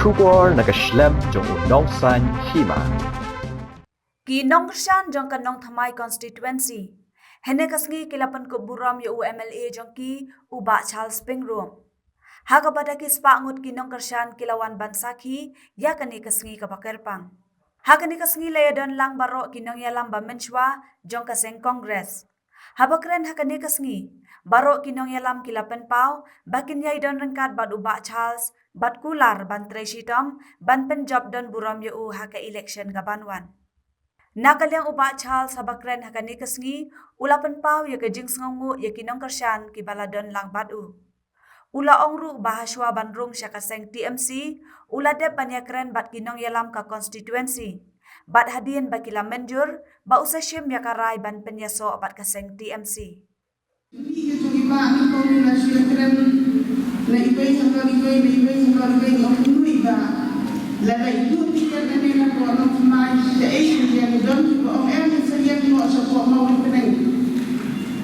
Shubor nakaslem jong nongsan hima. Kinong Shan jong kanong Thamai constituency. Hene kasngi kilapan ko buram yu MLA jong ki uba Charles Pingrum. Haga pada ki spangut kinong Shan kilawan bansaki ya kani kasngi kabakerpang. Haga ni kasngi layadon lang baro kinong yalam bamenchwa jong kaseng Congress. Habakren hakani kasngi baro kinong yalam kilapan pau bakin yai don rengkat bad uba Charles bad kular ban Treshitom ban penjob don buram yu haka election gabanwan. Nakalyang uba Charles habakren hakani kasngi ulapan pau ya kajing sngongu ya kinong Shan ki baladon lang badu. Ula ongru bahaswa banrung siya kaseng TMC ula dep banyakren bat kinong yalam ka constituency. Bat hadien bakila menjur ba usashim ya karay ban penyaso bat kaseng TMC. Ini itu iba ni kau ni nasi keren na ibai sampai ngomong nu iba. Lada itu tiga kali nak buat orang semai seisi yang don orang yang serius mau support mau keren.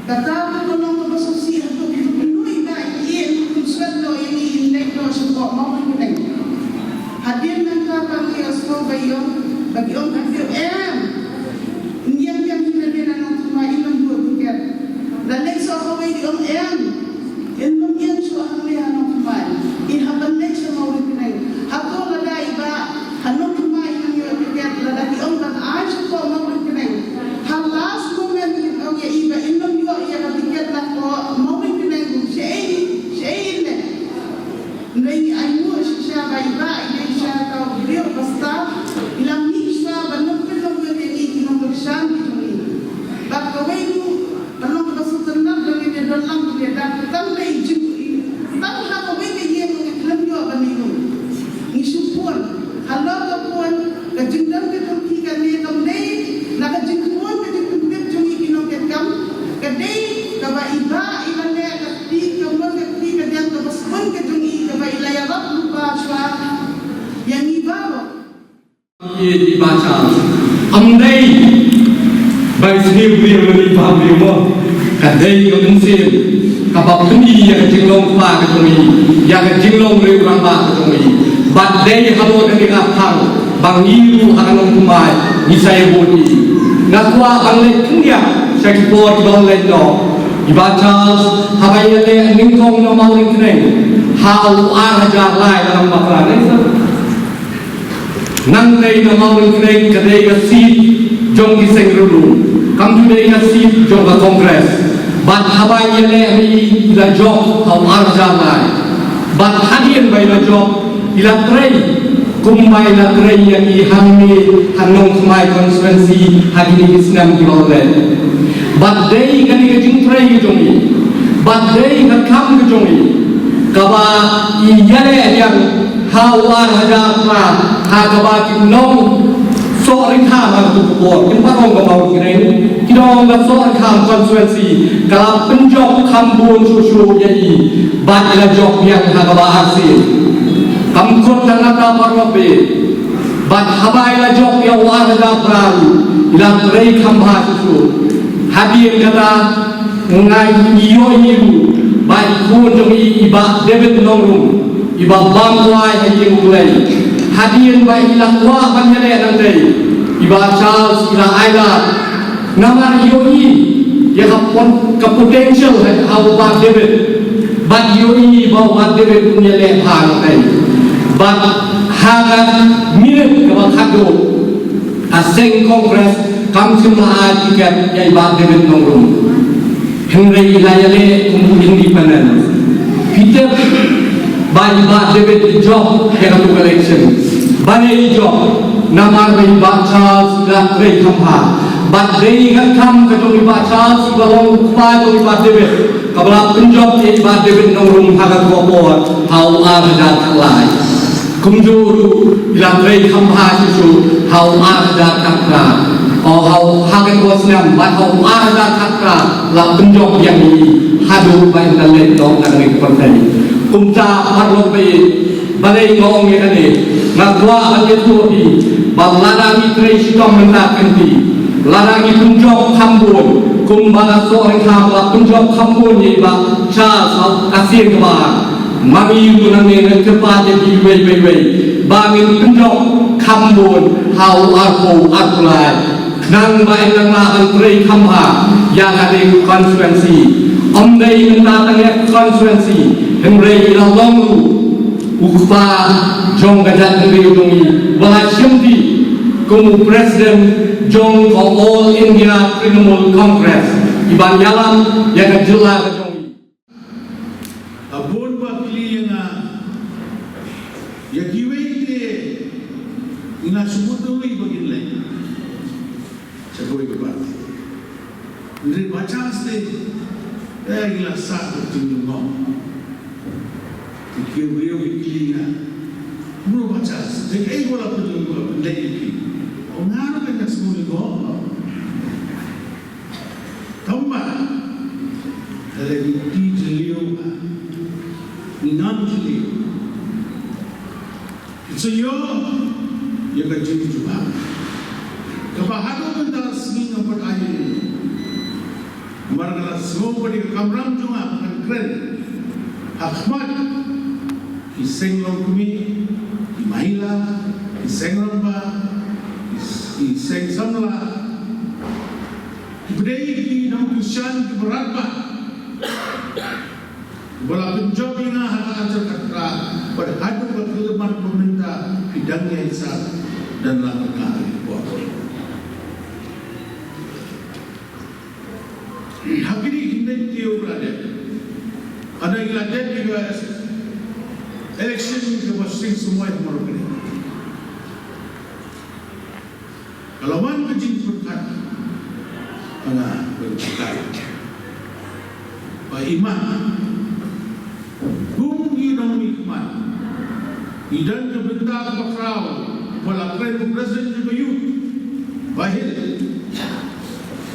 Kata tu orang tu bersosial tu nu iba ini khusus lo ini indek lo support mau keren. Hadir nanti bagi asal bagi orang kafir yang kita dia nak semai itu dua bukan. Lalai sohawi di ilmu yang suah kami anak kembali. Ihaban lek sama orang kenai. Aku ladai ba anak kembali yang berfikir ladai dan aja kau mau kenai. Halas momen yang ya iba ilmu juga ia berfikir nak kau mau kenai. Saya ini. Nai ayu siapa iba ini siapa beliau pasta ilang nisha banyak pelong yang ini kinong Shan ini. Bapak itu kalau kita setelah dari dalam dia dan tanpa izin, tanpa apa mereka dia mengirim juga baniku. Isupun, kalau kapun kejengdan ketukikan dia kembali, nak kejengkuan kejengkuan cumi kinong kekam, kedai kaba iba ilane kati kemudian kati kejang kebasman kejungi kaba ilayarap lupa suara yang iba. Ia dibaca, amdai. Baik beliau menimpa beliau, kadai kemudian kapal ini yang jinglong pa ketemu, yang jinglong beliau ramah ketemu. Badai halu dari kapal, bangiru akan kumai, nisai bodi. Nakwa banglet kendia, sekipor banglet no. Dibaca, habaynya le ningkong no mau ningkeng, hal araja lai dalam makanan. Nanti no mau ningkeng kadai kasih. Jong kiseng dulu, kamu dari nasib jong ke kongres. Bat habai yele ni ila job kau arjamai. Bat hadian bai ila job ila trei, kumbai ila trei yang ihami hanong semai konstituensi hadini Islam di Malaysia. Bat day kani kejing trei jongi, bat day kakam kejongi. Kaba iyale yang hawar hajatra, hakaba kinong. Soaring kham aku buat, kita orang kemau kini, kita orang soaring kham konstituensi, kalau penjok kambun susu jadi, baca jok yang hagaba asin, kamkut tanah kaparobe, bat habai jok yang warga perahu, ilang rei kambha susu, hadir kata ngai iyo ibu, baik pun jemi iba David Nongrum, iba bangwai haji mulai. Hadirin baik ilah wah panjang nanti iba Charles ilah Aida nama Yoi ya kapon potential how bad David but Yoi bawa David punya lepas nanti but hagat mirip kepada kado asing kongres kam semua tiket ya iba David Nongrum Henry ilah yale independent Peter baik iba David job yang aku election Bani job, nama bayi baca sudah rei kamha. Bat rei kam ketemu baca sudah long kuat tu baca David. Kabla penjob ini baca David nongrum hagat wapor, hau arjat kalai. Kumjuru ilang rei kamha susu, hau arjat kakra. Oh hau hagat wasnam, bat hau arjat kakra. La penjob yang ini hadu bayi dalam dong negeri partai. Kumca parlok bayi. Balai ngong yang ini, ngakwa aja tu di, balada mitra Islam menakkan di, lada punjab kambun, kumbala seorang kamla punjab kambun ni ba, Charles asir kebar, mami kunang kepat jadi wei bangin pendok kambun hau arpo arpulai nang bain nang lahan trei kamha yang ada konstituensi omdai mendatangnya konstituensi hengrei lalonglu ukpa jong gajat negeri dongi wala syemdi kumu presiden jong ko All India Trinamool Congress iban yalam yang jelas jongi abon ba pili ya giwete ina sumuto wi bagin lai sagoi ko ba ndri bachans te gila sa ko tingo kiyo pili muro bachas te ai wala ko lai ngano ka nasmuli ko tamba dalagi tijliyo ninanjli so yo ka jitu juba kabahado benda sing apa ayo marga semua bodi kamram junga kan kren ahmad isengrom kumi imaila isengrom ba iseng samla budaya di nam Kristian di beratba bola penjobi na hak ajar katra pada hadu berkeleman pemerintah bidangnya Isa dan langkah buat hakiri hindan tiyo berada ada iladat juga election juga sing semua yang merupakan kalau man kecil berkat berkat Pak Iman bumi dong hikmat idan kebentak bakrau wala kren presiden juga yuk bahir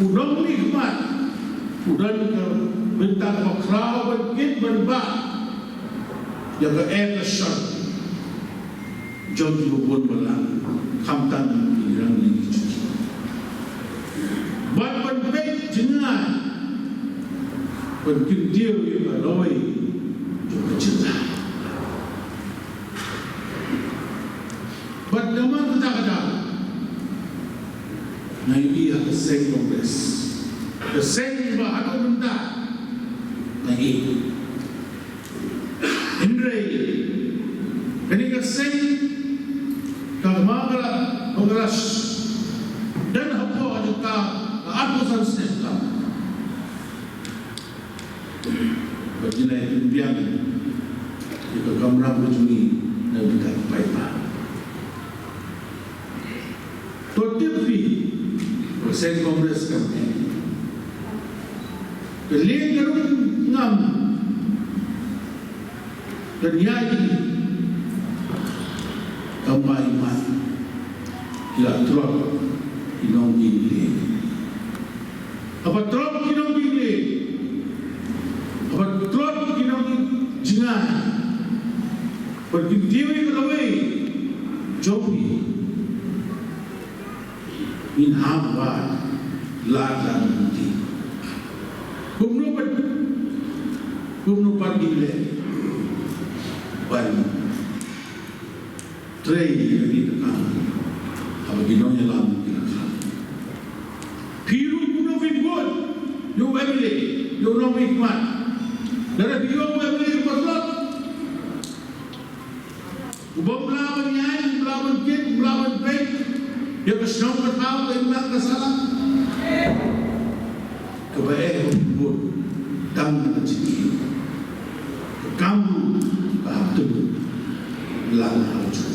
udang hikmat udan kebentak bakrau berkit berbak jaga ekasar jom bubun belang kamtan irang ini buat berbeg jenah berkintiu yang baloi juga cerita buat nama kata-kata nah ini adalah keseng kongres keseng bahagia benda nah ini Indra ini keseng kagmagara kongres dan apa adakah aku seharusnya bagaimana itu biang itu kamera berjuni dan kita baiklah totipi persen kongres kami kalian gerung ngam dan yai tambah iman tidak teruk inong gini apa teruk inong gini apa teruk inong jingan berkitiwi kalawai jopi in hamwa lada nanti kumno gile ban trei di dekat apa ginonya lam piru kuno fitbol yo emile yo no hikmat dari piru emile paslot ubah melawan nyai melawan kit melawan baik ya kesenang bertahu imbang kesalah kebaik fitbol tang kecil kamu bahak tu belang harus